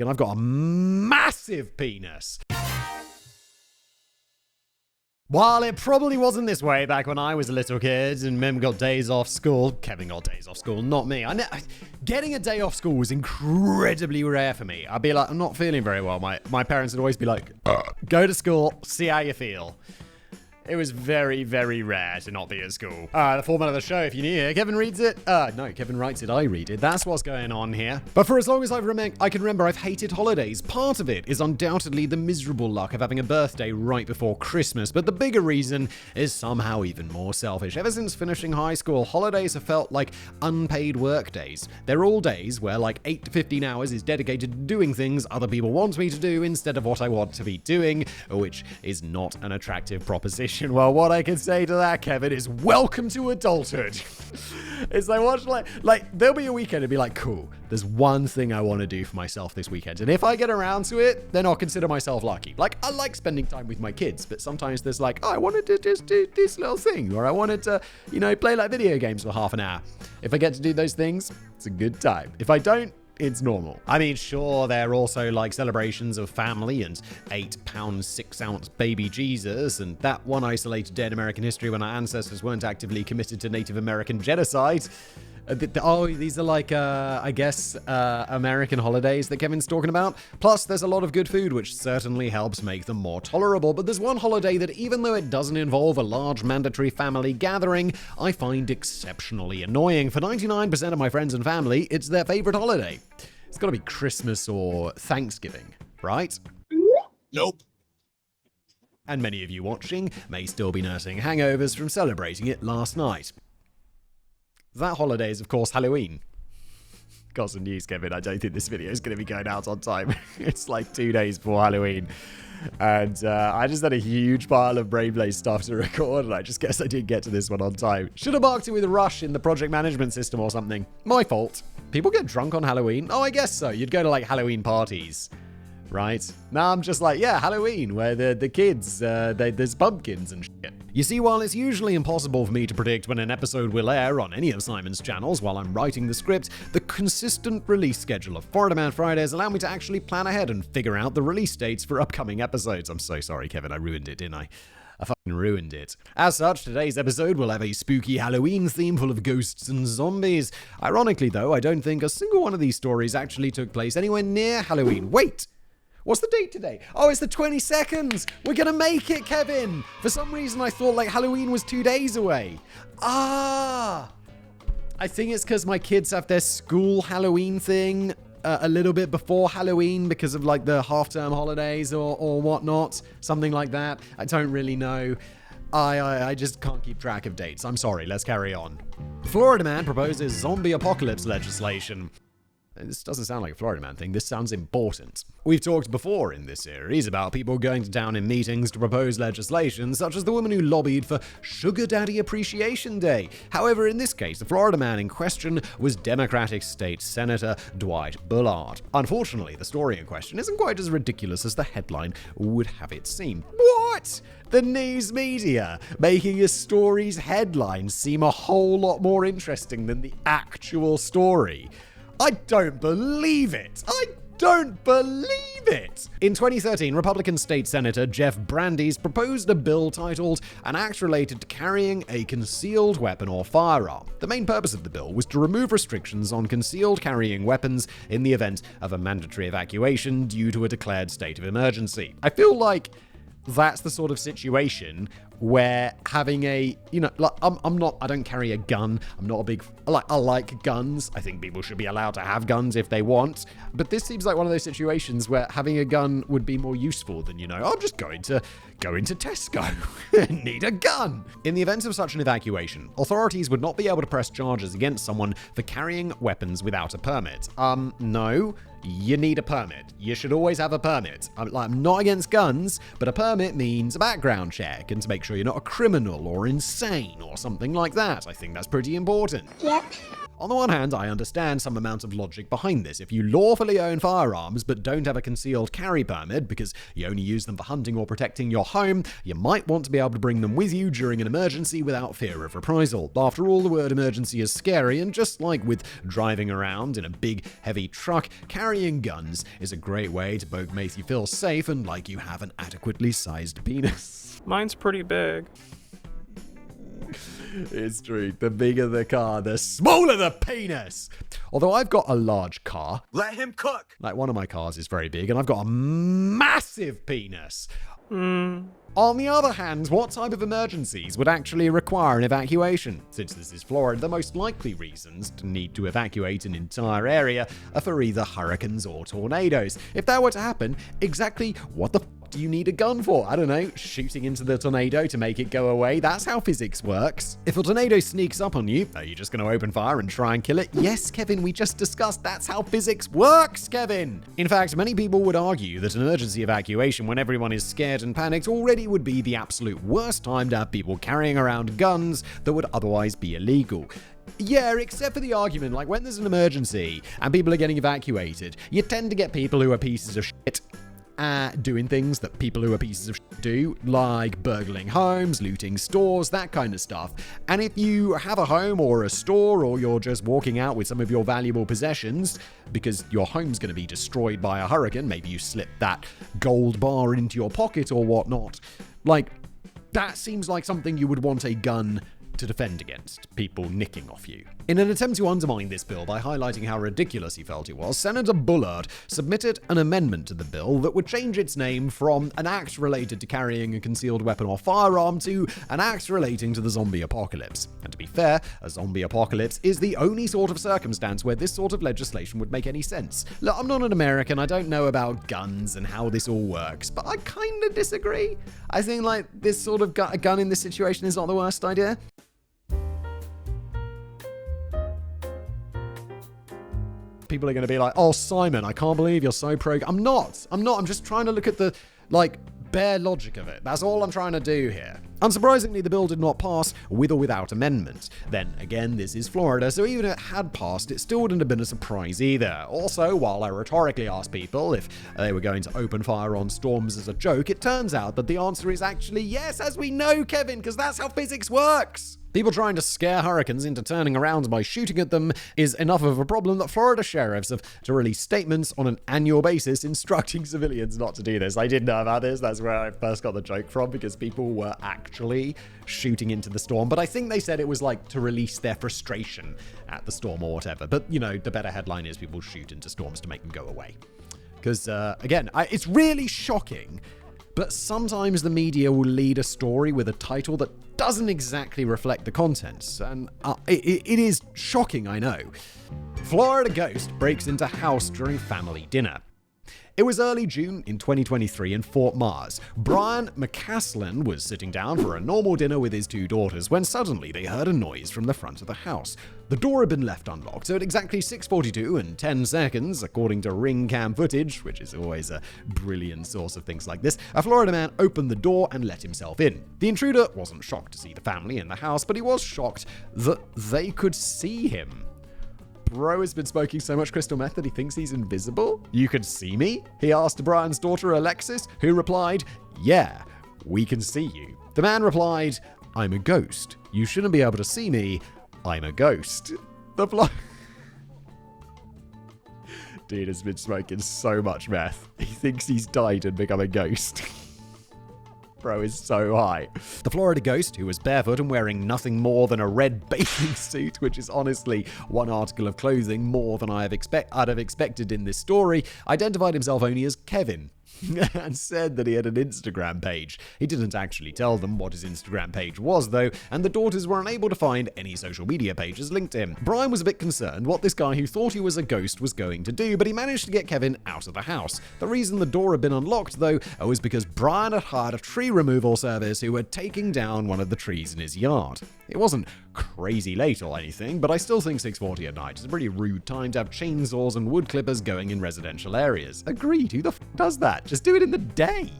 and I've got a massive penis. While it probably wasn't this way back when I was a little kid and Mem got days off school, Kevin got days off school, not me. Getting a day off school was incredibly rare for me. I'd be like, I'm not feeling very well. My parents would always be like, go to school, see how you feel. It was very, very rare to not be at school. The format of the show, if you're new here, Kevin reads it. No, Kevin writes it, I read it. That's what's going on here. But for as long as I can remember, I've hated holidays. Part of it is undoubtedly the miserable luck of having a birthday right before Christmas. But the bigger reason is somehow even more selfish. Ever since finishing high school, holidays have felt like unpaid work days. They're all days where like 8 to 15 hours is dedicated to doing things other people want me to do instead of what I want to be doing, which is not an attractive proposition. Well, what I can say to that, Kevin, is welcome to adulthood. It's like there'll be a weekend and be like, cool, there's one thing I want to do for myself this weekend. And if I get around to it, then I'll consider myself lucky. Like, I like spending time with my kids, but sometimes there's like, oh, I wanted to just do this little thing, or I wanted to, play like video games for half an hour. If I get to do those things, it's a good time. If I don't, it's normal. I mean, sure, there are also like celebrations of family and 8-pound 6-ounce baby Jesus and that one isolated day in American history when our ancestors weren't actively committed to Native American genocide. These are like, American holidays that Kevin's talking about. Plus, there's a lot of good food, which certainly helps make them more tolerable. But there's one holiday that, even though it doesn't involve a large mandatory family gathering, I find exceptionally annoying. For 99% of my friends and family, it's their favorite holiday. It's got to be Christmas or Thanksgiving, right? Nope. And many of you watching may still be nursing hangovers from celebrating it last night. That holiday is, of course, Halloween. Got some news, Kevin. I don't think this video is going to be going out on time. It's like 2 days before Halloween. And I just had a huge pile of Brainblaze stuff to record, and I just guess I didn't get to this one on time. Should have marked it with a rush in the project management system or something. My fault. People get drunk on Halloween? Oh, I guess so. You'd go to, like, Halloween parties. Right? Now I'm just like, yeah, Halloween, where the kids, there's pumpkins and shit. You see, while it's usually impossible for me to predict when an episode will air on any of Simon's channels while I'm writing the script, the consistent release schedule of Florida Man Fridays allow me to actually plan ahead and figure out the release dates for upcoming episodes. I'm so sorry, Kevin, I ruined it, didn't I? I fucking ruined it. As such, today's episode will have a spooky Halloween theme full of ghosts and zombies. Ironically, though, I don't think a single one of these stories actually took place anywhere near Halloween. Wait! What's the date today? Oh, it's the 22nd. We're going to make it, Kevin. For some reason, I thought like Halloween was 2 days away. I think it's because my kids have their school Halloween thing a little bit before Halloween because of like the half-term holidays or whatnot. Something like that. I don't really know. I just can't keep track of dates. I'm sorry. Let's carry on. Florida man proposes zombie apocalypse legislation. This doesn't sound like a Florida Man thing. This sounds important. We've talked before in this series about people going to town in meetings to propose legislation, such as the woman who lobbied for Sugar Daddy Appreciation Day. However, in this case, the Florida man in question was Democratic State Senator Dwight Bullard. Unfortunately, the story in question isn't quite as ridiculous as the headline would have it seem. What? The news media making a story's headlines seem a whole lot more interesting than the actual story. I don't believe it. I don't believe it. In 2013, Republican State Senator Jeff Brandeis proposed a bill titled An Act Related to Carrying a Concealed Weapon or Firearm. The main purpose of the bill was to remove restrictions on concealed carrying weapons in the event of a mandatory evacuation due to a declared state of emergency. I feel like that's the sort of situation where having I don't carry a gun. I'm not a big, I like guns. I think people should be allowed to have guns if they want. But this seems like one of those situations where having a gun would be more useful than, I'm just going to go into Tesco and need a gun. In the event of such an evacuation, authorities would not be able to press charges against someone for carrying weapons without a permit. No. You need a permit. You should always have a permit. I'm not against guns, but a permit means a background check and to make sure you're not a criminal or insane or something like that. I think that's pretty important. Yep. On the one hand, I understand some amount of logic behind this. If you lawfully own firearms but don't have a concealed carry permit because you only use them for hunting or protecting your home, you might want to be able to bring them with you during an emergency without fear of reprisal. After all, the word emergency is scary, and just like with driving around in a big, heavy truck, carrying guns is a great way to both make you feel safe and like you have an adequately sized penis. Mine's pretty big. It's true. The bigger the car, the smaller the penis. Although I've got a large car. Let him cook. Like, one of my cars is very big, and I've got a massive penis. On the other hand, what type of emergencies would actually require an evacuation? Since this is Florida, the most likely reasons to need to evacuate an entire area are for either hurricanes or tornadoes. If that were to happen, exactly what the do you need a gun for? I don't know, shooting into the tornado to make it go away? That's how physics works. If a tornado sneaks up on you, are you just going to open fire and try and kill it? Yes, Kevin, we just discussed that's how physics works, Kevin! In fact, many people would argue that an emergency evacuation when everyone is scared and panicked already would be the absolute worst time to have people carrying around guns that would otherwise be illegal. Yeah, except for the argument, like when there's an emergency and people are getting evacuated, you tend to get people who are pieces of shit doing things that people who are pieces of shit do, like burgling homes, looting stores, that kind of stuff. And if you have a home or a store, or you're just walking out with some of your valuable possessions because your home's going to be destroyed by a hurricane, maybe you slip that gold bar into your pocket or whatnot, like, that seems like something you would want a gun to defend against, people nicking off you. In an attempt to undermine this bill by highlighting how ridiculous he felt it was, Senator Bullard submitted an amendment to the bill that would change its name from an act related to carrying a concealed weapon or firearm to an act relating to the zombie apocalypse. And to be fair, a zombie apocalypse is the only sort of circumstance where this sort of legislation would make any sense. Look, I'm not an American, I don't know about guns and how this all works, but I kind of disagree. I think, like, this sort of a gun in this situation is not the worst idea. People are going to be like, oh, Simon, I can't believe you're so pro. I'm not. I'm just trying to look at the, bare logic of it. That's all I'm trying to do here. Unsurprisingly, the bill did not pass with or without amendment. Then again, this is Florida, so even if it had passed, it still wouldn't have been a surprise either. Also, while I rhetorically asked people if they were going to open fire on storms as a joke, it turns out that the answer is actually yes, as we know, Kevin, because that's how physics works. People trying to scare hurricanes into turning around by shooting at them is enough of a problem that Florida sheriffs have to release statements on an annual basis instructing civilians not to do this. I didn't know about this. That's where I first got the joke from, because people were actually shooting into the storm. But I think they said it was like to release their frustration at the storm or whatever. But, you know, the better headline is people shoot into storms to make them go away. Because, again, it's really shocking. But sometimes the media will lead a story with a title that doesn't exactly reflect the contents, and it is shocking, I know. Florida ghost breaks into house during family dinner. It was early June in 2023 in Fort Myers. Brian McCaslin was sitting down for a normal dinner with his two daughters when suddenly they heard a noise from the front of the house. The door had been left unlocked, so at exactly 6:42 and 10 seconds, according to Ring cam footage, which is always a brilliant source of things like this, a Florida man opened the door and let himself in. The intruder wasn't shocked to see the family in the house, but he was shocked that they could see him. Bro has been smoking so much crystal meth that he thinks he's invisible? You can see me? He asked Brian's daughter Alexis, who replied, yeah, we can see you. The man replied, I'm a ghost. You shouldn't be able to see me. I'm a ghost. Dude has been smoking so much meth. He thinks he's died and become a ghost. Bro is so high. The Florida ghost, who was barefoot and wearing nothing more than a red bathing suit, which is honestly one article of clothing more than I'd have expected in this story, identified himself only as Kevin. And said that he had an Instagram page. He didn't actually tell them what his Instagram page was, though, and the daughters were unable to find any social media pages linked to him. Brian was a bit concerned what this guy who thought he was a ghost was going to do, but he managed to get Kevin out of the house. The reason the door had been unlocked, though, was because Brian had hired a tree removal service who were taking down one of the trees in his yard. It wasn't crazy late or anything, but I still think 6:40 at night is a pretty rude time to have chainsaws and wood clippers going in residential areas. Agreed, who the f does that? Just do it in the day.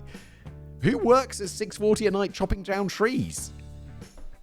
Who works at 6:40 at night chopping down trees?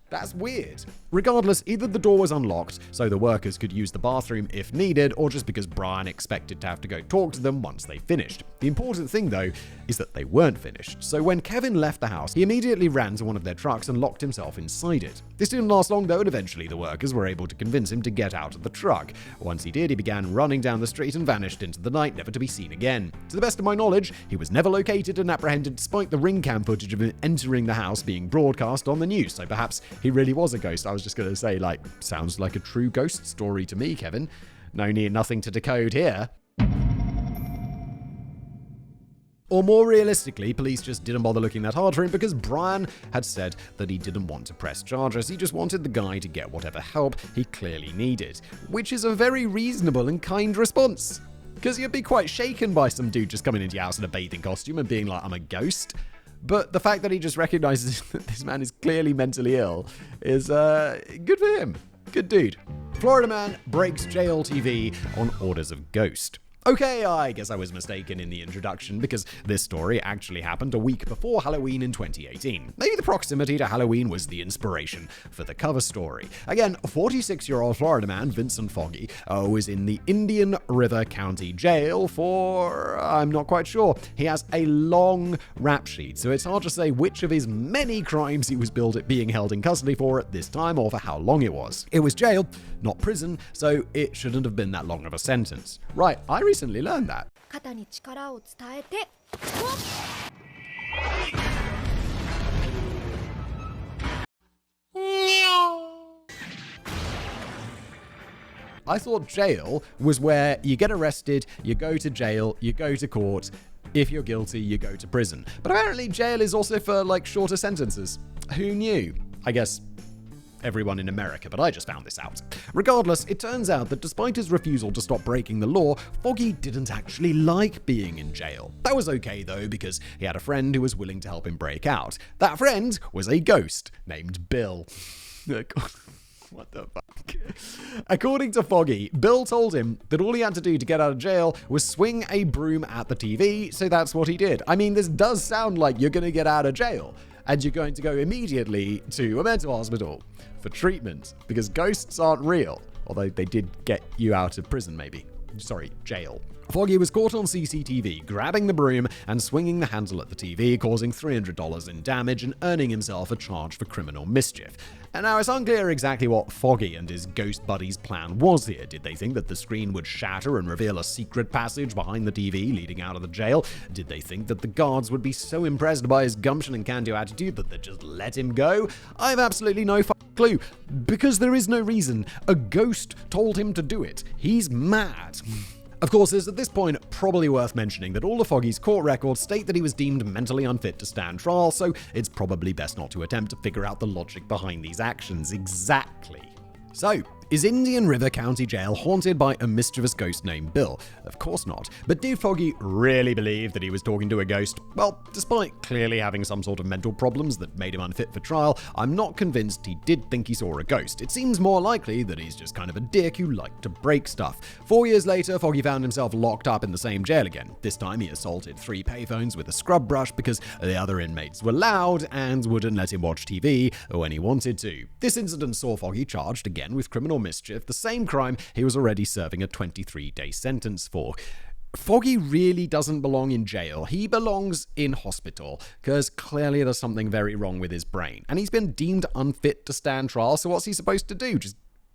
That's weird. Regardless, either the door was unlocked so the workers could use the bathroom if needed, or just because Brian expected to have to go talk to them once they finished. The important thing, though, is that they weren't finished. So when Kevin left the house, he immediately ran to one of their trucks and locked himself inside it. This didn't last long, though, and eventually the workers were able to convince him to get out of the truck. Once he did, he began running down the street and vanished into the night, never to be seen again. To the best of my knowledge, he was never located and apprehended despite the ring cam footage of him entering the house being broadcast on the news. So perhaps he really was a ghost. I was just going to say, sounds like a true ghost story to me, Kevin. Nothing to decode here. Or more realistically, police just didn't bother looking that hard for him because Brian had said that he didn't want to press charges. He just wanted the guy to get whatever help he clearly needed, which is a very reasonable and kind response. Because you'd be quite shaken by some dude just coming into your house in a bathing costume and being like, I'm a ghost. But the fact that he just recognizes that this man is clearly mentally ill is good for him. Good dude. Florida man breaks jail TV on orders of ghost. Okay, I guess I was mistaken in the introduction because this story actually happened a week before Halloween in 2018. Maybe the proximity to Halloween was the inspiration for the cover story. Again, 46-year-old Florida man Vincent Foggy was in the Indian River County Jail for, I'm not quite sure. He has a long rap sheet, so it's hard to say which of his many crimes he was being held in custody for at this time or for how long it was. It was jail, not prison, so it shouldn't have been that long of a sentence. Right, I recently learned that. 肩に力を伝えて I thought jail was where you get arrested, you go to jail, you go to court. If you're guilty, you go to prison. But apparently jail is also for shorter sentences. Who knew? I guess everyone in America, but I just found this out. Regardless, it turns out that despite his refusal to stop breaking the law, Foggy didn't actually like being in jail. That was okay though, because he had a friend who was willing to help him break out. That friend was a ghost named Bill. What the fuck? According to Foggy, Bill told him that all he had to do to get out of jail was swing a broom at the TV, so that's what he did. I mean, this does sound like you're going to get out of jail, and you're going to go immediately to a mental hospital for treatment, because ghosts aren't real. Although they did get you out of prison, maybe. Sorry, jail. Foggy was caught on CCTV grabbing the broom and swinging the handle at the TV, causing $300 in damage and earning himself a charge for criminal mischief. And now it's unclear exactly what Foggy and his ghost buddies' plan was here. Did they think that the screen would shatter and reveal a secret passage behind the TV leading out of the jail? Did they think that the guards would be so impressed by his gumption and can-do attitude that they'd just let him go? I have absolutely no clue, because there is no reason. A ghost told him to do it. He's mad. Of course, it's at this point probably worth mentioning that all of Foggy's court records state that he was deemed mentally unfit to stand trial, so it's probably best not to attempt to figure out the logic behind these actions exactly. So, is Indian River County Jail haunted by a mischievous ghost named Bill? Of course not. But did Foggy really believe that he was talking to a ghost? Well, despite clearly having some sort of mental problems that made him unfit for trial, I'm not convinced he did think he saw a ghost. It seems more likely that he's just kind of a dick who liked to break stuff. 4 years later, Foggy found himself locked up in the same jail again. This time he assaulted 3 payphones with a scrub brush because the other inmates were loud and wouldn't let him watch TV when he wanted to. This incident saw Foggy charged again with criminal mischief, the same crime he was already serving a 23-day sentence for. Foggy really doesn't belong in jail. He belongs in hospital, because clearly there's something very wrong with his brain. And he's been deemed unfit to stand trial, so what's he supposed to do?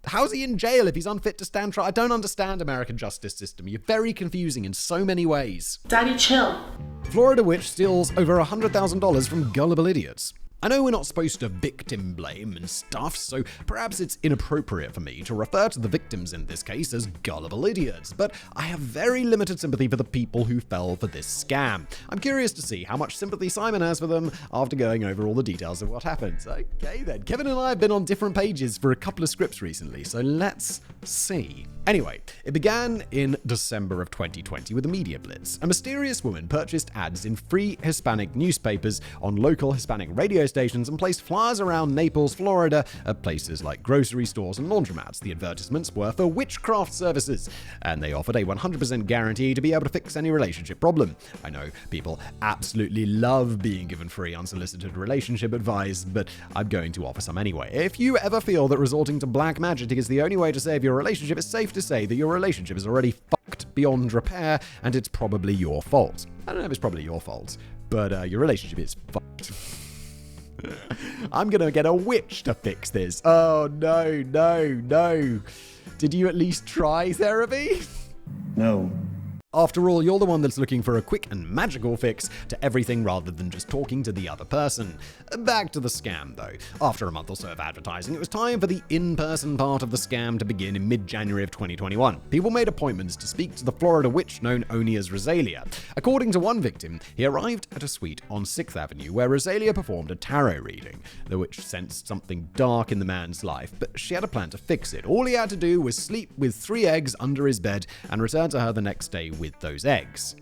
How's he in jail if he's unfit to stand trial? I don't understand American justice system. You're very confusing in so many ways. Daddy, chill. Florida witch steals over $100,000 from gullible idiots. I know we're not supposed to victim blame and stuff, so perhaps it's inappropriate for me to refer to the victims in this case as gullible idiots, but I have very limited sympathy for the people who fell for this scam. I'm curious to see how much sympathy Simon has for them after going over all the details of what happened. Okay then, Kevin and I have been on different pages for a couple of scripts recently, so let's see. Anyway, it began in December of 2020 with a media blitz. A mysterious woman purchased ads in free Hispanic newspapers on local Hispanic radio stations and placed flyers around Naples, Florida, at places like grocery stores and laundromats. The advertisements were for witchcraft services, and they offered a 100% guarantee to be able to fix any relationship problem. I know people absolutely love being given free unsolicited relationship advice, but I'm going to offer some anyway. If you ever feel that resorting to black magic is the only way to save your relationship, it's safe to say that your relationship is already fucked beyond repair, and it's probably your fault. I don't know if it's probably your fault, but your relationship is fucked. I'm gonna get a witch to fix this. Oh, no. Did you at least try therapy? No. After all, you're the one that's looking for a quick and magical fix to everything rather than just talking to the other person. Back to the scam, though. After a month or so of advertising, it was time for the in-person part of the scam to begin in mid-January of 2021. People made appointments to speak to the Florida witch known only as Rosalia. According to one victim, he arrived at a suite on 6th Avenue where Rosalia performed a tarot reading. The witch sensed something dark in the man's life, but she had a plan to fix it. All he had to do was sleep with 3 eggs under his bed and return to her the next day with those eggs.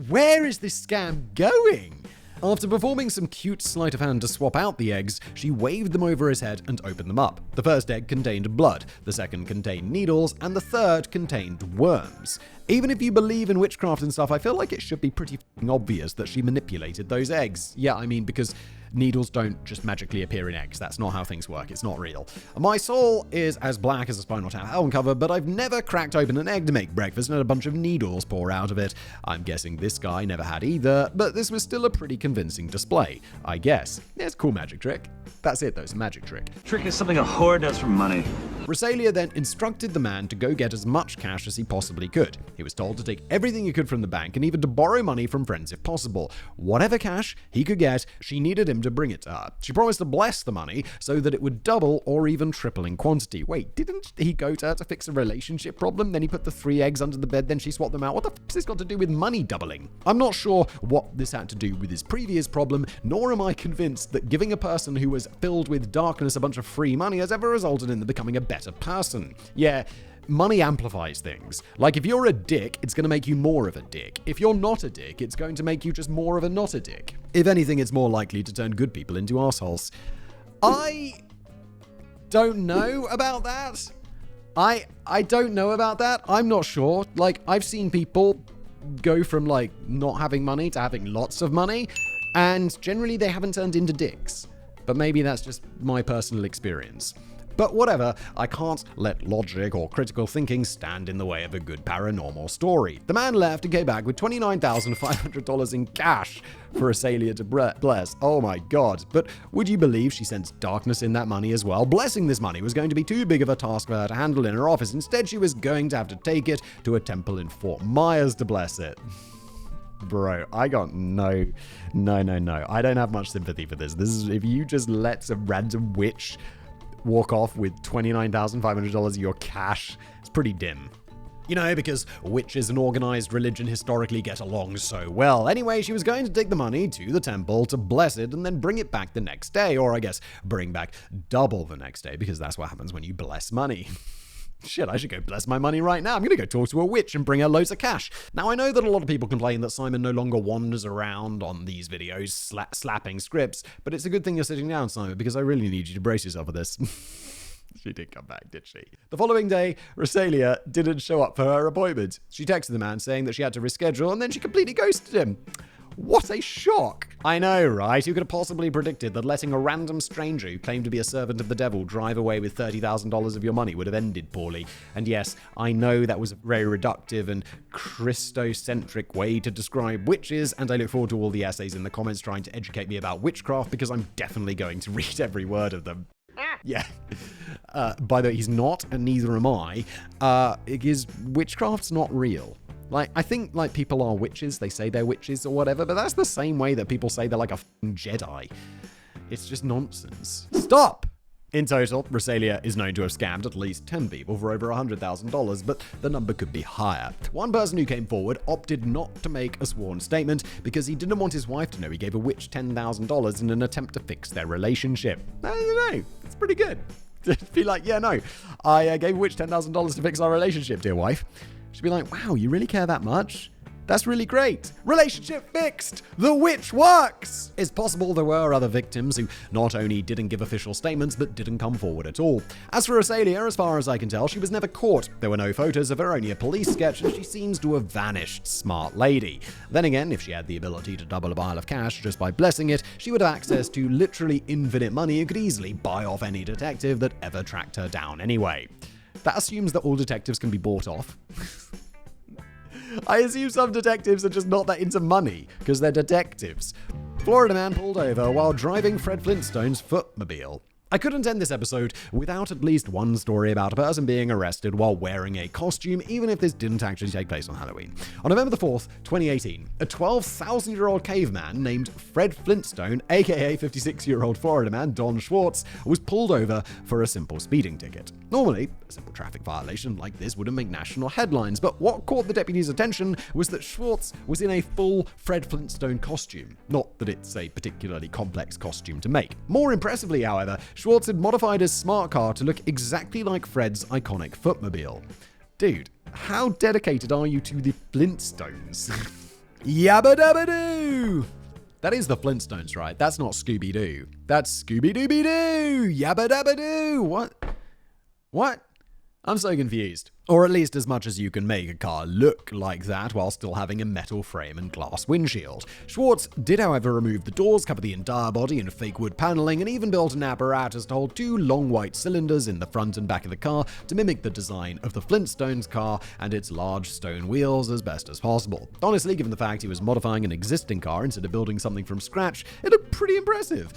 Where is this scam going? After performing some cute sleight of hand to swap out the eggs, she waved them over his head and opened them up. The first egg contained blood, the second contained needles, and the third contained worms. Even if you believe in witchcraft and stuff, I feel like it should be pretty obvious that she manipulated those eggs. Yeah, I mean, because needles don't just magically appear in eggs. That's not how things work. It's not real. My soul is as black as a Spinal Tap album cover, but I've never cracked open an egg to make breakfast and had a bunch of needles pour out of it. I'm guessing this guy never had either, but this was still a pretty convincing display, I guess. Yeah, it's a cool magic trick. That's it, though. It's a magic trick. Trick is something a whore does for money. Rosalia then instructed the man to go get as much cash as he possibly could. He was told to take everything he could from the bank and even to borrow money from friends if possible. Whatever cash he could get, she needed him to bring it to her. She promised to bless the money so that it would double or even triple in quantity. Wait, didn't he go to her to fix a relationship problem? Then he put the 3 eggs under the bed, then she swapped them out. What the f*** has this got to do with money doubling? I'm not sure what this had to do with his previous problem, nor am I convinced that giving a person who was filled with darkness a bunch of free money has ever resulted in them becoming a better person. Yeah, money amplifies things. Like, if you're a dick, it's going to make you more of a dick. If you're not a dick, it's going to make you just more of a not a dick. If anything, it's more likely to turn good people into assholes. I don't know about that. I don't know about that. I'm not sure. Like, I've seen people go from, like, not having money to having lots of money, and generally they haven't turned into dicks. But maybe that's just my personal experience. But whatever, I can't let logic or critical thinking stand in the way of a good paranormal story. The man left and came back with $29,500 in cash for Rosalia to bless. Oh my god. But would you believe she sensed darkness in that money as well? Blessing this money was going to be too big of a task for her to handle in her office. Instead, she was going to have to take it to a temple in Fort Myers to bless it. Bro, I got no. I don't have much sympathy for this. This is, if you just let some random witch walk off with $29,500 of your cash, it's pretty dim. You know, because witches and organized religion historically get along so well. Anyway, she was going to take the money to the temple to bless it and then bring it back the next day, or I guess bring back double the next day, because that's what happens when you bless money. Shit, I should go bless my money right now. I'm going to go talk to a witch and bring her loads of cash. Now, I know that a lot of people complain that Simon no longer wanders around on these videos slapping scripts, but it's a good thing you're sitting down, Simon, because I really need you to brace yourself for this. She did come back, did she? The following day, Rosalia didn't show up for her appointment. She texted the man saying that she had to reschedule, and then she completely ghosted him. What a shock! I know, right? Who could have possibly predicted that letting a random stranger who claimed to be a servant of the devil drive away with $30,000 of your money would have ended poorly? And yes, I know that was a very reductive and Christocentric way to describe witches, and I look forward to all the essays in the comments trying to educate me about witchcraft, because I'm definitely going to read every word of them. Yeah. By the way, he's not, and neither am I. Because witchcraft's not real. Like, I think, like, people are witches, they say they're witches or whatever, but that's the same way that people say they're like a f***ing Jedi. It's just nonsense. Stop! In total, Rosalia is known to have scammed at least 10 people for over $100,000, but the number could be higher. One person who came forward opted not to make a sworn statement because he didn't want his wife to know he gave a witch $10,000 in an attempt to fix their relationship. I don't know. It's pretty good. Be like, yeah, no, I gave Witch $10,000 to fix our relationship, dear wife. She'd be like, wow, you really care that much? That's really great. Relationship fixed. The witch works. It's possible there were other victims who not only didn't give official statements, but didn't come forward at all. As for Rosalia, as far as I can tell, she was never caught. There were no photos of her, only a police sketch, and she seems to have vanished. Smart lady. Then again, if she had the ability to double a pile of cash just by blessing it, she would have access to literally infinite money and could easily buy off any detective that ever tracked her down anyway. That assumes that all detectives can be bought off. I assume some detectives are just not that into money, because they're detectives. Florida man pulled over while driving Fred Flintstone's footmobile. I couldn't end this episode without at least one story about a person being arrested while wearing a costume, even if this didn't actually take place on Halloween. On November the 4th, 2018, a 12,000-year-old caveman named Fred Flintstone, aka 56-year-old Florida man Don Schwartz, was pulled over for a simple speeding ticket. Normally, a simple traffic violation like this wouldn't make national headlines, but what caught the deputy's attention was that Schwartz was in a full Fred Flintstone costume. Not that it's a particularly complex costume to make. More impressively, however, Schwartz had modified his smart car to look exactly like Fred's iconic footmobile. Dude, how dedicated are you to the Flintstones? Yabba dabba doo! That is the Flintstones, right? That's not Scooby-Doo. That's Scooby-Dooby-Doo! Yabba dabba doo! What? I'm so confused. Or at least as much as you can make a car look like that while still having a metal frame and glass windshield. Schwartz did, however, remove the doors, cover the entire body in fake wood paneling, and even built an apparatus to hold two long white cylinders in the front and back of the car to mimic the design of the Flintstones car and its large stone wheels as best as possible. Honestly, given the fact he was modifying an existing car instead of building something from scratch, it looked pretty impressive.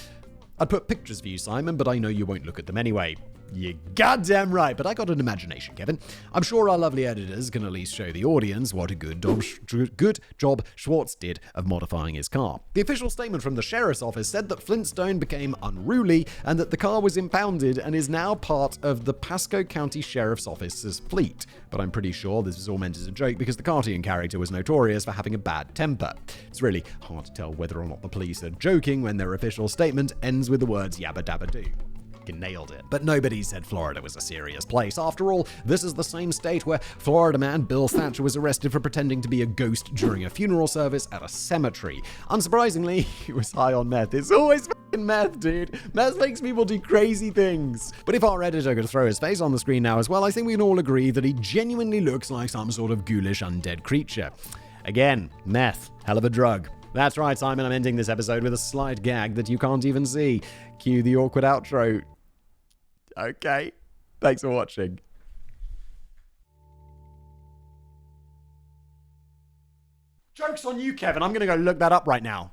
I'd put pictures for you, Simon, but I know you won't look at them anyway. You're goddamn right, but I got an imagination, Kevin. I'm sure our lovely editors can at least show the audience what a good job Schwartz did of modifying his car. The official statement from the sheriff's office said that Flintstone became unruly and that the car was impounded and is now part of the Pasco County Sheriff's Office's fleet. But I'm pretty sure this is all meant as a joke because the cartoon character was notorious for having a bad temper. It's really hard to tell whether or not the police are joking when their official statement ends with the words yabba dabba doo. Nailed it. But nobody said Florida was a serious place. After all, this is the same state where Florida man Bill Thatcher was arrested for pretending to be a ghost during a funeral service at a cemetery. Unsurprisingly, he was high on meth. It's always fucking meth, dude. Meth makes people do crazy things. But if our editor could throw his face on the screen now as well, I think we can all agree that he genuinely looks like some sort of ghoulish undead creature. Again, meth. Hell of a drug. That's right, Simon. I'm ending this episode with a slight gag that you can't even see. Cue the awkward outro. Okay. Thanks for watching. Joke's on you, Kevin. I'm going to go look that up right now.